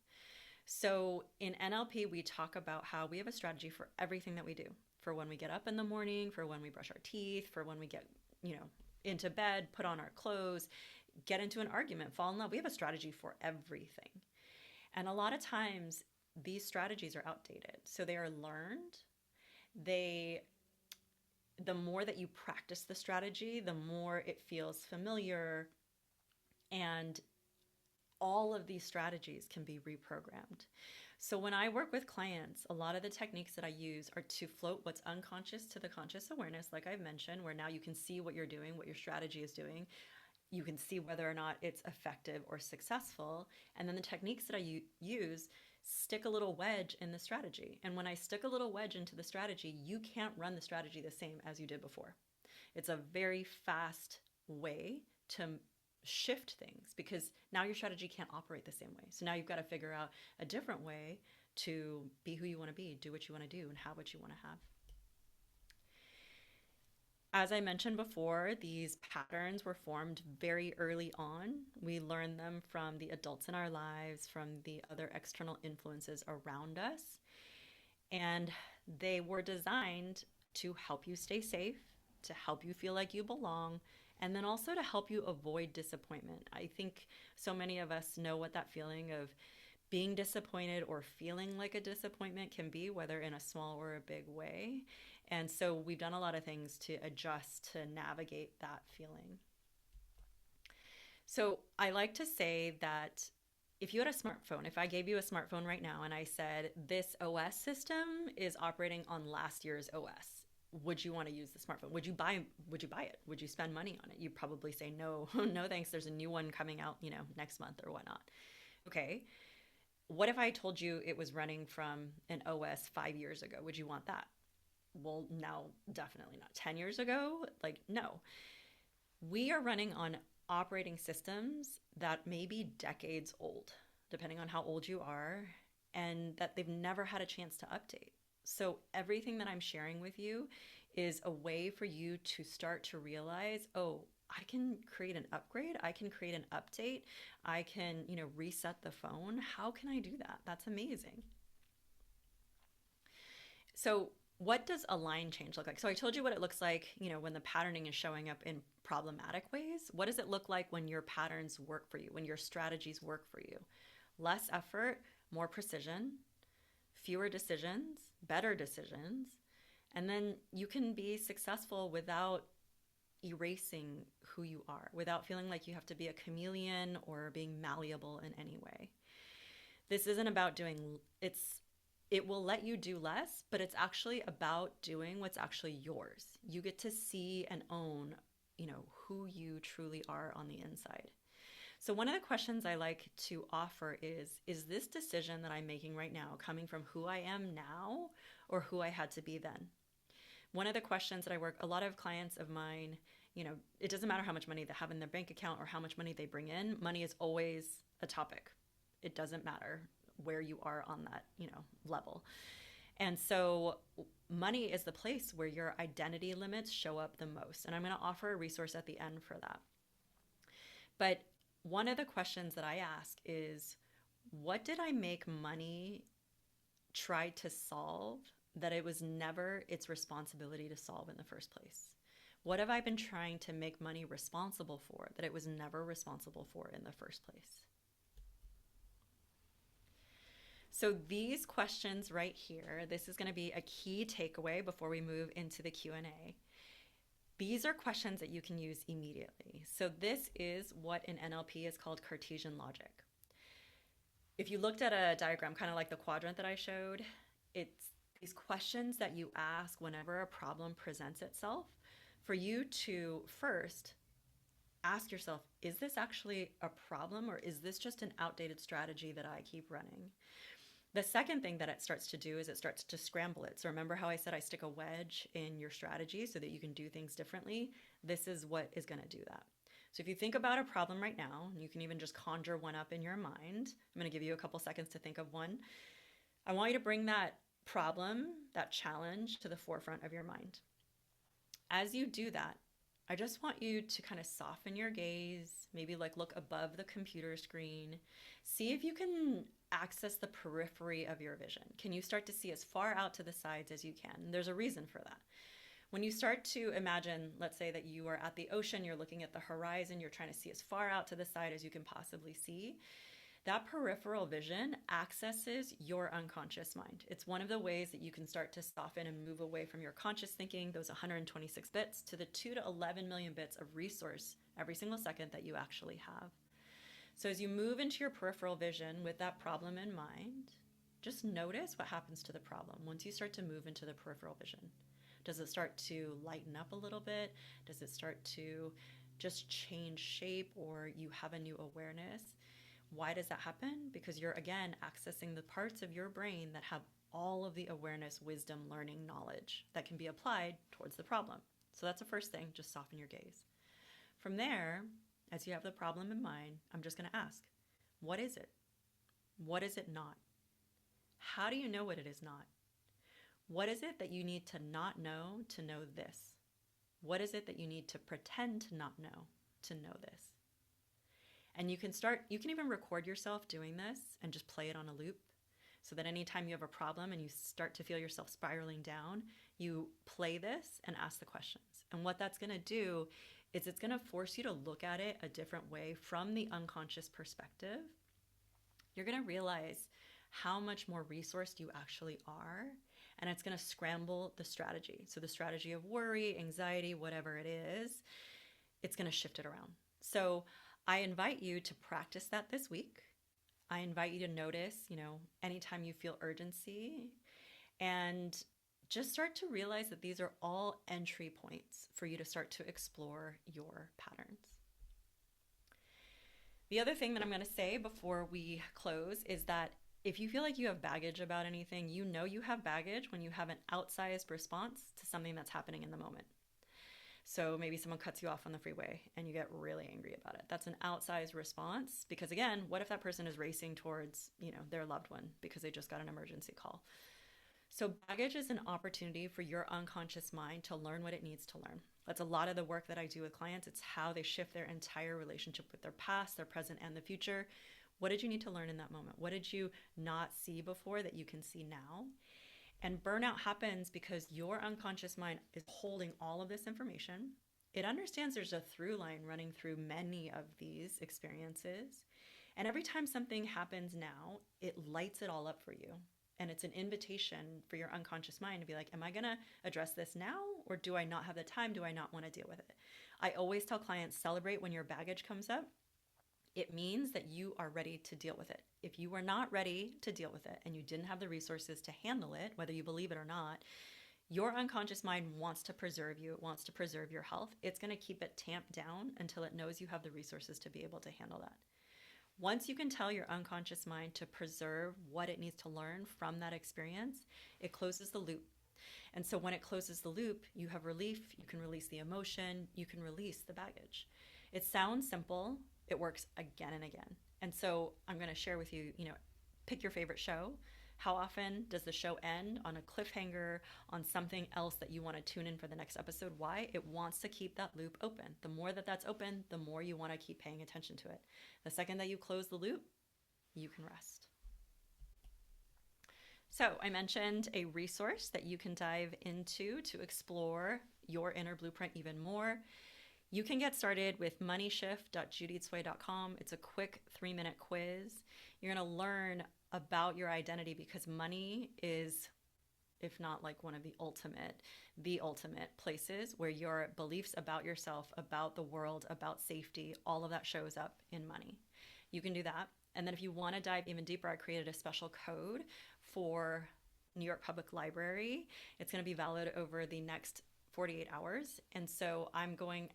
So in NLP, we talk about how we have a strategy for everything that we do, for when we get up in the morning, for when we brush our teeth, for when we get, into bed, put on our clothes, get into an argument, fall in love. We have a strategy for everything. And a lot of times these strategies are outdated. So they are learned. The more that you practice the strategy, the more it feels familiar. And all of these strategies can be reprogrammed. So when I work with clients, a lot of the techniques that I use are to float what's unconscious to the conscious awareness, like I've mentioned, where now you can see what you're doing, what your strategy is doing. You can see whether or not it's effective or successful. And then the techniques that I use stick a little wedge in the strategy. And when I stick a little wedge into the strategy, you can't run the strategy the same as you did before. It's a very fast way to shift things, because now your strategy can't operate the same way. So now you've got to figure out a different way to be who you want to be, do what you want to do, and have what you want to have. As I mentioned before, these patterns were formed very early on. We learn them from the adults in our lives, from the other external influences around us. And they were designed to help you stay safe, to help you feel like you belong, and then also to help you avoid disappointment. I think so many of us know what that feeling of being disappointed or feeling like a disappointment can be, whether in a small or a big way. And so we've done a lot of things to adjust to navigate that feeling. So I like to say that if you had a smartphone, if I gave you a smartphone right now and I said, this OS system is operating on last year's OS, would you want to use the smartphone? Would you buy it? Would you spend money on it? You'd probably say no, no thanks. There's a new one coming out, next month or whatnot. Okay. What if I told you it was running from an OS 5 years ago? Would you want that? Well, now, definitely not. 10 years ago? No. We are running on operating systems that may be decades old, depending on how old you are, and that they've never had a chance to update. So everything that I'm sharing with you is a way for you to start to realize, oh, I can create an upgrade. I can create an update. I can, reset the phone. How can I do that? That's amazing. So, what does aligned change look like? So, I told you what it looks like, when the patterning is showing up in problematic ways. What does it look like when your patterns work for you, when your strategies work for you? Less effort, more precision, fewer decisions, better decisions, and then you can be successful without erasing who you are, without feeling like you have to be a chameleon or being malleable in any way. This isn't about it will let you do less, but it's actually about doing what's actually yours. You get to see and own, who you truly are on the inside. So one of the questions I like to offer is this decision that I'm making right now coming from who I am now or who I had to be then? One of the questions that I work, a lot of clients of mine, it doesn't matter how much money they have in their bank account or how much money they bring in, money is always a topic. It doesn't matter where you are on that, level. And so money is the place where your identity limits show up the most. And I'm going to offer a resource at the end for that. But one of the questions that I ask is, what did I make money try to solve that it was never its responsibility to solve in the first place? What have I been trying to make money responsible for that it was never responsible for in the first place? So these questions right here, this is going to be a key takeaway before we move into the Q&A. These are questions that you can use immediately. So this is what in NLP is called Cartesian logic. If you looked at a diagram, kind of like the quadrant that I showed, it's these questions that you ask whenever a problem presents itself for you to first ask yourself, is this actually a problem or is this just an outdated strategy that I keep running? The second thing that it starts to do is it starts to scramble it. So remember how I said I stick a wedge in your strategy so that you can do things differently? This is what is going to do that. So if you think about a problem right now, and you can even just conjure one up in your mind, I'm going to give you a couple seconds to think of one. I want you to bring that problem, that challenge to the forefront of your mind. As you do that, I just want you to kind of soften your gaze, maybe like look above the computer screen, see if you can access the periphery of your vision. Can you start to see as far out to the sides as you can? And there's a reason for that. When you start to imagine, let's say that you are at the ocean, you're looking at the horizon, you're trying to see as far out to the side as you can possibly see, that peripheral vision accesses your unconscious mind. It's one of the ways that you can start to soften and move away from your conscious thinking, those 126 bits, to the 2 to 11 million bits of resource every single second that you actually have. So as you move into your peripheral vision with that problem in mind, just notice what happens to the problem once you start to move into the peripheral vision. Does it start to lighten up a little bit? Does it start to just change shape, or you have a new awareness? Why does that happen? Because you're, again, accessing the parts of your brain that have all of the awareness, wisdom, learning, knowledge that can be applied towards the problem. So that's the first thing, just soften your gaze. From there, as you have the problem in mind, I'm just going to ask, what is it? What is it not? How do you know what it is not? What is it that you need to not know to know this? What is it that you need to pretend to not know to know this? And you can even record yourself doing this and just play it on a loop so that anytime you have a problem and you start to feel yourself spiraling down, you play this and ask the questions. And what that's going to do is it's going to force you to look at it a different way from the unconscious perspective. You're going to realize how much more resourced you actually are, and it's going to scramble the strategy. So the strategy of worry, anxiety, whatever it is, it's going to shift it around. So I invite you to practice that this week. I invite you to notice, anytime you feel urgency, and just start to realize that these are all entry points for you to start to explore your patterns. The other thing that I'm going to say before we close is that if you feel like you have baggage about anything, you know you have baggage when you have an outsized response to something that's happening in the moment. So maybe someone cuts you off on the freeway and you get really angry about it. That's an outsized response because, again, what if that person is racing towards, their loved one because they just got an emergency call? So baggage is an opportunity for your unconscious mind to learn what it needs to learn. That's a lot of the work that I do with clients. It's how they shift their entire relationship with their past, their present, and the future. What did you need to learn in that moment? What did you not see before that you can see now? And burnout happens because your unconscious mind is holding all of this information. It understands there's a through line running through many of these experiences. And every time something happens now, it lights it all up for you. And it's an invitation for your unconscious mind to be like, am I going to address this now? Or do I not have the time? Do I not want to deal with it? I always tell clients, celebrate when your baggage comes up. It means that you are ready to deal with it. If you are not ready to deal with it and you didn't have the resources to handle it, whether you believe it or not, your unconscious mind wants to preserve you. It wants to preserve your health. It's going to keep it tamped down until it knows you have the resources to be able to handle that. Once you can tell your unconscious mind to preserve what it needs to learn from that experience, it closes the loop. And so when it closes the loop, you have relief, you can release the emotion, you can release the baggage. It sounds simple, it works again and again. And so I'm going to share with you, pick your favorite show. How often does the show end on a cliffhanger, on something else that you want to tune in for the next episode? Why? It wants to keep that loop open. The more that that's open, the more you want to keep paying attention to it. The second that you close the loop, you can rest. So I mentioned a resource that you can dive into to explore your inner blueprint even more. You can get started with moneyshift.judytsuei.com. It's a quick 3-minute quiz. You're going to learn about your identity because money is, if not like one of the ultimate places where your beliefs about yourself, about the world, about safety, all of that shows up in money. You can do that. And then if you want to dive even deeper, I created a special code for New York Public Library. It's going to be valid over the next 48 hours. And so I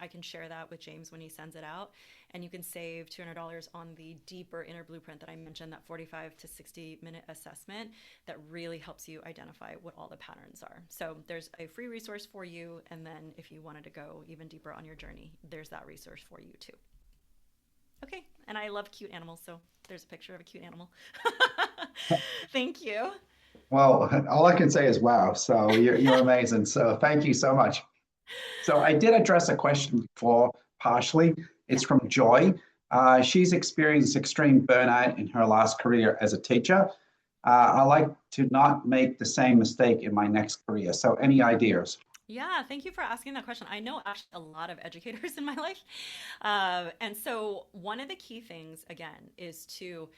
can share that with James when he sends it out. And you can save $200 on the deeper inner blueprint that I mentioned, that 45 to 60 minute assessment that really helps you identify what all the patterns are. So there's a free resource for you. And then if you wanted to go even deeper on your journey, there's that resource for you too. Okay. And I love cute animals. So there's a picture of a cute animal. Thank you. Well, all I can say is wow. So you're amazing. So thank you so much. So I did address a question before partially. It's Yeah. from Joy. She's experienced extreme burnout in her last career as a teacher. I like to not make the same mistake in my next career. So any ideas? Yeah, thank you for asking that question. I know actually a lot of educators in my life. And so, one of the key things, again, is to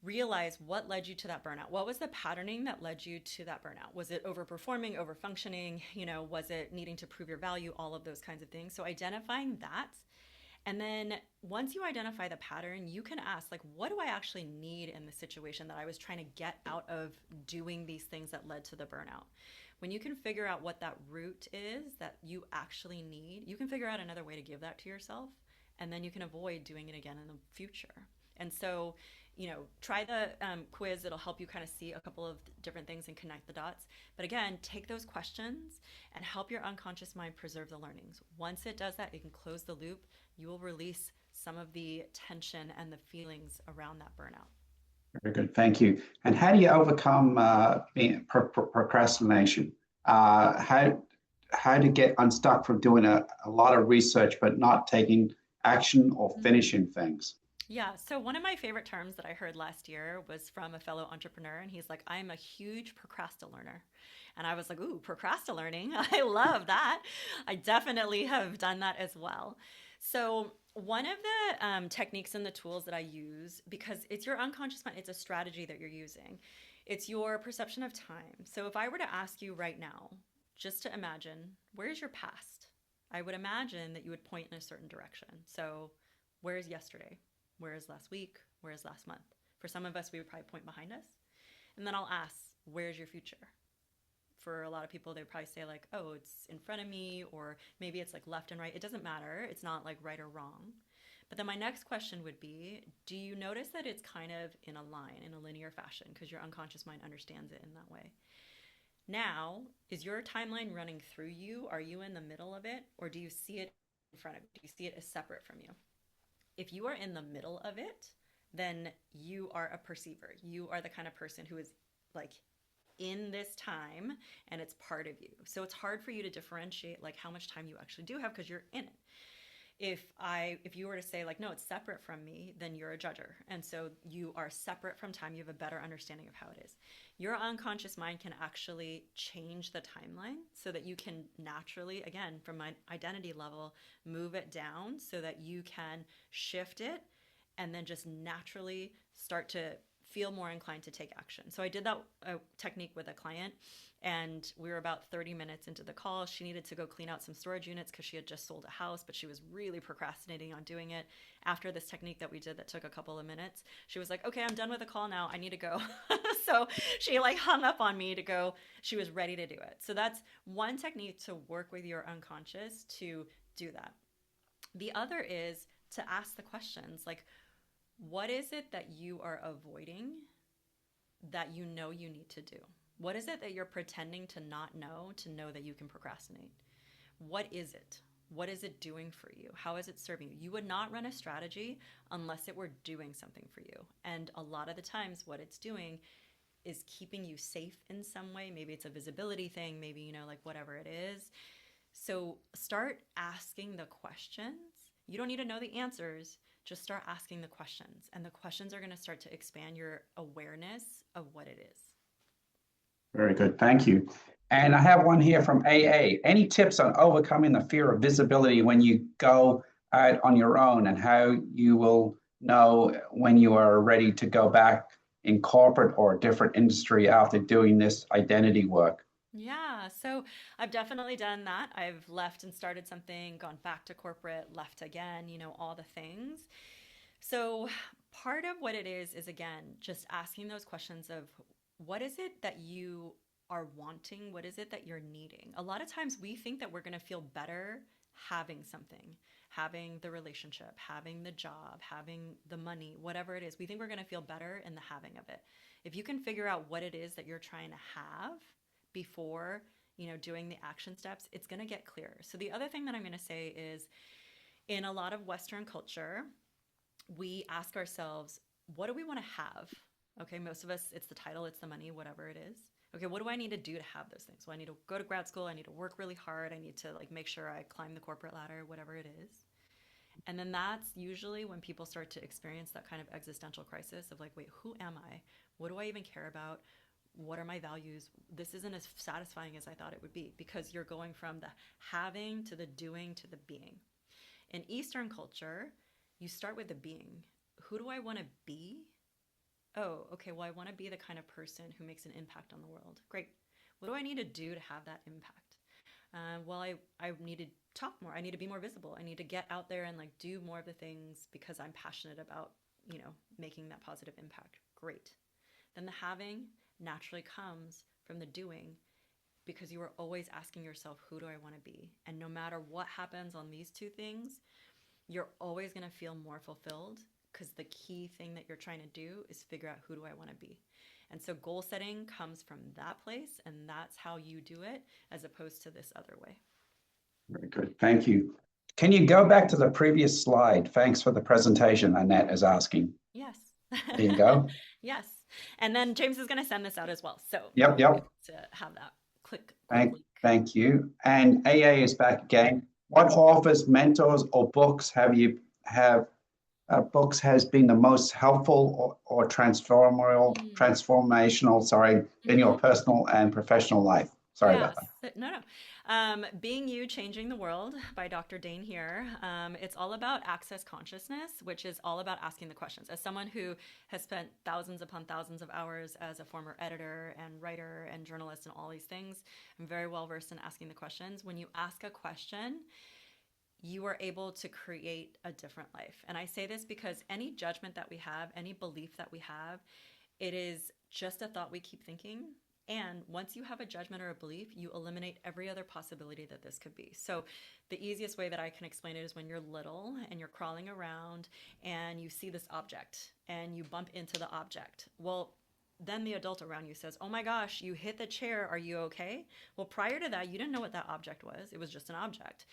realize what led you to that burnout. What was the patterning that led you to that burnout? Was it overperforming, overfunctioning? Was it needing to prove your value? All of those kinds of things. So, identifying that. And then once you identify the pattern, you can ask, like, what do I actually need in the situation that I was trying to get out of doing these things that led to the burnout? When you can figure out what that root is that you actually need, you can figure out another way to give that to yourself, and then you can avoid doing it again in the future. And so, try the quiz. It'll help you kind of see a couple of different things and connect the dots. But again, take those questions and help your unconscious mind preserve the learnings. Once it does that, it can close the loop. You will release some of the tension and the feelings around that burnout. Very good. Thank you. And how do you overcome procrastination? How to get unstuck from doing a lot of research but not taking action or finishing things? Yeah. So one of my favorite terms that I heard last year was from a fellow entrepreneur, and he's like, "I'm a huge procrastinator." And I was like, "Ooh, procrastinating. I love that." I definitely have done that as well. So one of the techniques and the tools that I use, because it's your unconscious mind, it's a strategy that you're using. It's your perception of time. So if I were to ask you right now, just to imagine, where's your past? I would imagine that you would point in a certain direction. So where's yesterday? Where is last week? Where is last month? For some of us, we would probably point behind us. And then I'll ask, where's your future? For a lot of people, they'd probably say like, oh, it's in front of me, or maybe it's like left and right. It doesn't matter. It's not like right or wrong. But then my next question would be, do you notice that it's kind of in a line, in a linear fashion? Because your unconscious mind understands it in that way. Now, is your timeline running through you? Are you in the middle of it? Or do you see it in front of you? Do you see it as separate from you? If you are in the middle of it, then you are a perceiver. You are the kind of person who is like in this time and it's part of you. So it's hard for you to differentiate like how much time you actually do have because you're in it. If you were to say like, no, it's separate from me, then you're a judger. And so you are separate from time. You have a better understanding of how it is. Your unconscious mind can actually change the timeline so that you can naturally, again, from an identity level, move it down so that you can shift it and then just naturally start to feel more inclined to take action. So I did that technique with a client, and we were about 30 minutes into the call. She needed to go clean out some storage units because she had just sold a house, but she was really procrastinating on doing it. After this technique that we did that took a couple of minutes, she was like, okay, I'm done with the call now. I need to go. So she like hung up on me to go. She was ready to do it. So that's one technique to work with your unconscious to do that. The other is to ask the questions like, what is it that you are avoiding that you know you need to do? What is it that you're pretending to not know to know that you can procrastinate? What is it? What is it doing for you? How is it serving you? You would not run a strategy unless it were doing something for you. And a lot of the times what it's doing is keeping you safe in some way. Maybe it's a visibility thing, maybe, like whatever it is. So start asking the questions. You don't need to know the answers. Just start asking the questions, and the questions are going to start to expand your awareness of what it is. Very good. Thank you. And I have one here from AA. Any tips on overcoming the fear of visibility when you go out on your own, and how you will know when you are ready to go back in corporate or a different industry after doing this identity work? Yeah, so I've definitely done that. I've left and started something, gone back to corporate, left again, all the things. So part of what it is again, just asking those questions of what is it that you are wanting? What is it that you're needing? A lot of times we think that we're going to feel better having something, having the relationship, having the job, having the money, whatever it is. We think we're going to feel better in the having of it. If you can figure out what it is that you're trying to have before, doing the action steps, it's going to get clearer. So the other thing that I'm going to say is in a lot of Western culture, we ask ourselves, what do we want to have? Okay, most of us, it's the title, it's the money, whatever it is. Okay, what do I need to do to have those things? Well, I need to go to grad school, I need to work really hard, I need to make sure I climb the corporate ladder, whatever it is. And then that's usually when people start to experience that kind of existential crisis of like, wait, who am I? What do I even care about? What are my values? This isn't as satisfying as I thought it would be, because you're going from the having to the doing to the being. In Eastern culture, you start with the being. Who do I want to be? Oh, okay, well, I want to be the kind of person who makes an impact on the world. Great. What do I need to do to have that impact? I need to talk more. I need to be more visible. I need to get out there and do more of the things because I'm passionate about, making that positive impact. Great. Then the having naturally comes from the doing, because you are always asking yourself, who do I want to be? And no matter what happens on these two things, you're always going to feel more fulfilled, because the key thing that you're trying to do is figure out, who do I want to be? And so goal setting comes from that place, and that's how you do it as opposed to this other way. Very good. Thank you. Can you go back to the previous slide? Thanks for the presentation, Annette is asking. Yes. There you go. Yes. And then James is going to send this out as well. So Yep. to have that quick link. Thank you. And AA is back again. What authors, mentors, or books books has been the most helpful or transformational, in your personal and professional life? Sorry about that. No. Being You, Changing the World by Dr. Dane here. It's all about access consciousness, which is all about asking the questions. As someone who has spent thousands upon thousands of hours as a former editor and writer and journalist and all these things, I'm very well versed in asking the questions. When you ask a question, you are able to create a different life. And I say this because any judgment that we have, any belief that we have, it is just a thought we keep thinking. And once you have a judgment or a belief, you eliminate every other possibility that this could be. So the easiest way that I can explain it is when you're little and you're crawling around and you see this object and you bump into the object. Well, then the adult around you says, oh my gosh, you hit the chair. Are you okay? Well, prior to that, you didn't know what that object was. It was just an object.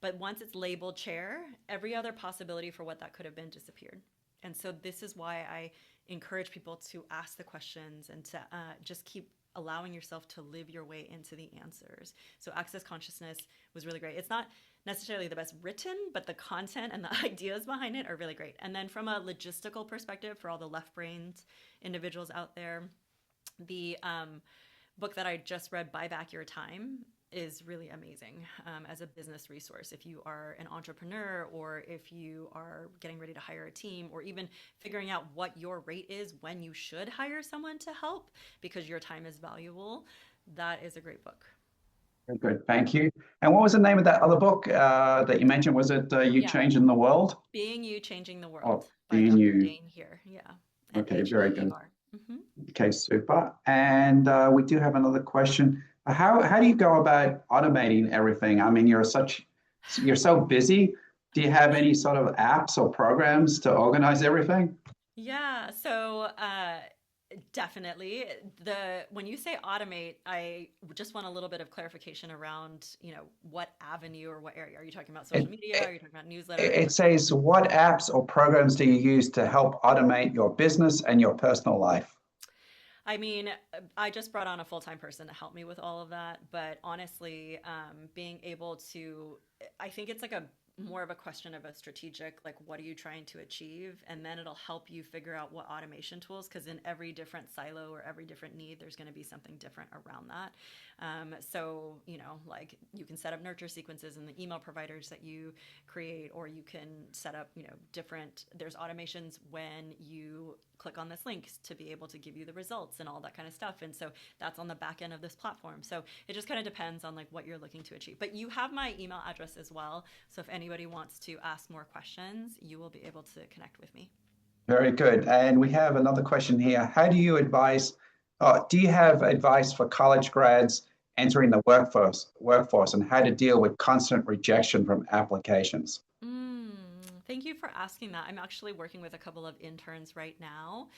But once it's labeled chair, every other possibility for what that could have been disappeared. And so this is why I encourage people to ask the questions and to just keep allowing yourself to live your way into the answers. So Access Consciousness was really great. It's not necessarily the best written, but the content and the ideas behind it are really great. And then from a logistical perspective, for all the left-brained individuals out there, the book that I just read, Buy Back Your Time, is really amazing as a business resource. If you are an entrepreneur, or if you are getting ready to hire a team, or even figuring out what your rate is when you should hire someone to help because your time is valuable, that is a great book. Very good. Thank you. And what was the name of that other book that you mentioned? Was it You Yeah. Changing the World? Being You, Changing the World Oh, by Being Dr. You. Dane here. Yeah. Okay, very good. HEER. Okay, super. And we do have another question. How do you go about automating everything? I mean, you're so busy. Do you have any sort of apps or programs to organize everything? Yeah, so definitely. When you say automate, I just want a little bit of clarification around, what avenue or what area. Are you talking about social It, media? Are it, you talking about newsletters? it says, what apps or programs do you use to help automate your business and your personal life? I mean, I just brought on a full-time person to help me with all of that, but honestly, being able to, I think it's like a more of a question of a strategic, like, what are you trying to achieve? And then it'll help you figure out what automation tools, because in every different silo or every different need, there's going to be something different around that. So, like, you can set up nurture sequences in the email providers that you create, or you can set up, there's automations when you click on this link to be able to give you the results and all that kind of stuff. And so that's on the back end of this platform. So it just kind of depends on like what you're looking to achieve. But you have my email address as well. So if anybody wants to ask more questions, you will be able to connect with me. Very good. And we have another question here. Do you have advice for college grads entering the workforce and how to deal with constant rejection from applications? Mm, Thank you for asking that. I'm actually working with a couple of interns right now.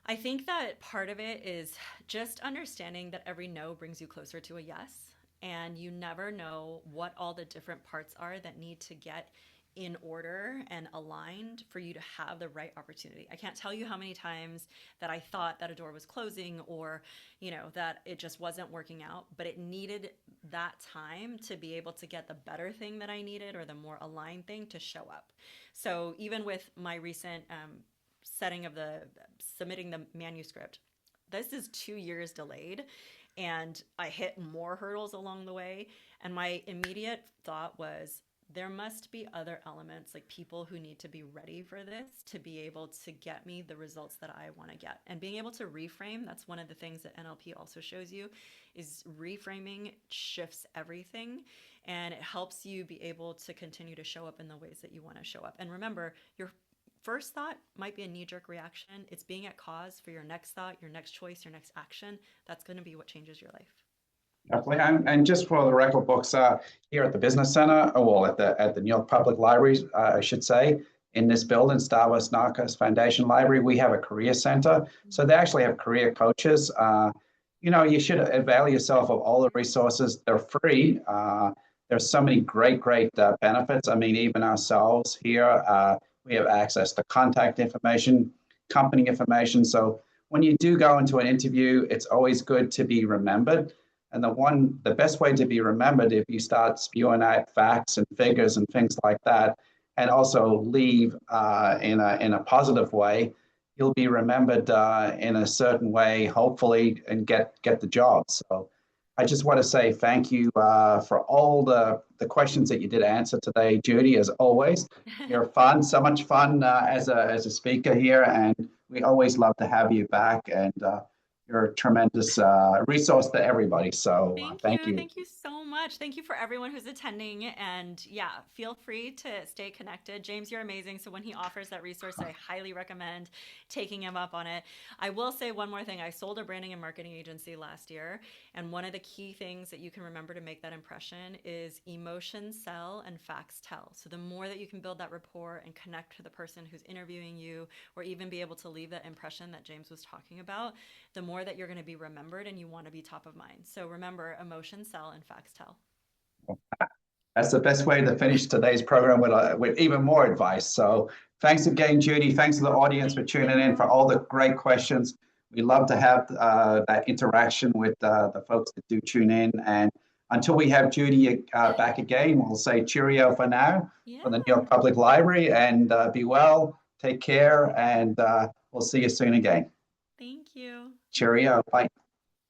I think that part of it is just understanding that every no brings you closer to a yes. And you never know what all the different parts are that need to get in order and aligned for you to have the right opportunity. I can't tell you how many times that I thought that a door was closing, or, that it just wasn't working out, but it needed that time to be able to get the better thing that I needed, or the more aligned thing to show up. So even with my recent submitting the manuscript, this is 2 years delayed, and I hit more hurdles along the way. And my immediate thought was, there must be other elements, like people who need to be ready for this to be able to get me the results that I want to get. And being able to reframe, that's one of the things that NLP also shows you, is reframing shifts everything. And it helps you be able to continue to show up in the ways that you want to show up. And remember, your first thought might be a knee-jerk reaction. It's being at cause for your next thought, your next choice, your next action. That's going to be what changes your life. Definitely. And just for the record books, here at the Business Center, or well, at the New York Public Library, I should say, in this building, Starbucks Narcos Foundation Library, we have a career center. So they actually have career coaches. You should avail yourself of all the resources. They're free. There's so many great benefits. I mean, even ourselves here, we have access to contact information, company information. So when you do go into an interview, it's always good to be remembered. And the best way to be remembered, if you start spewing out facts and figures and things like that, and also leave in a positive way, you'll be remembered in a certain way, hopefully, and get the job. So I just want to say thank you for all the questions that you did answer today, Judy, as always. You're fun, so much fun as a speaker here, and we always love to have you back. And you're a tremendous resource to everybody. So Thank thank you. you. Thank you so much. Thank you for everyone who's attending. And yeah, feel free to stay connected. James, you're amazing. So when he offers that resource, I highly recommend taking him up on it. I will say one more thing. I sold a branding and marketing agency last year. And one of the key things that you can remember to make that impression is emotions sell and facts tell. So the more that you can build that rapport and connect to the person who's interviewing you, or even be able to leave that impression that James was talking about, the more that you're going to be remembered and you want to be top of mind. So remember, emotions sell and facts tell. That's the best way to finish today's program with even more advice. So thanks again, Judy. Thanks to the audience for tuning in, for all the great questions. We love to have that interaction with the folks that do tune in. And until we have Judy back again, we'll say cheerio for now from the New Yeah. York Public Library, and be well, take care, and we'll see you soon again. Thank you. Cheerio. Bye.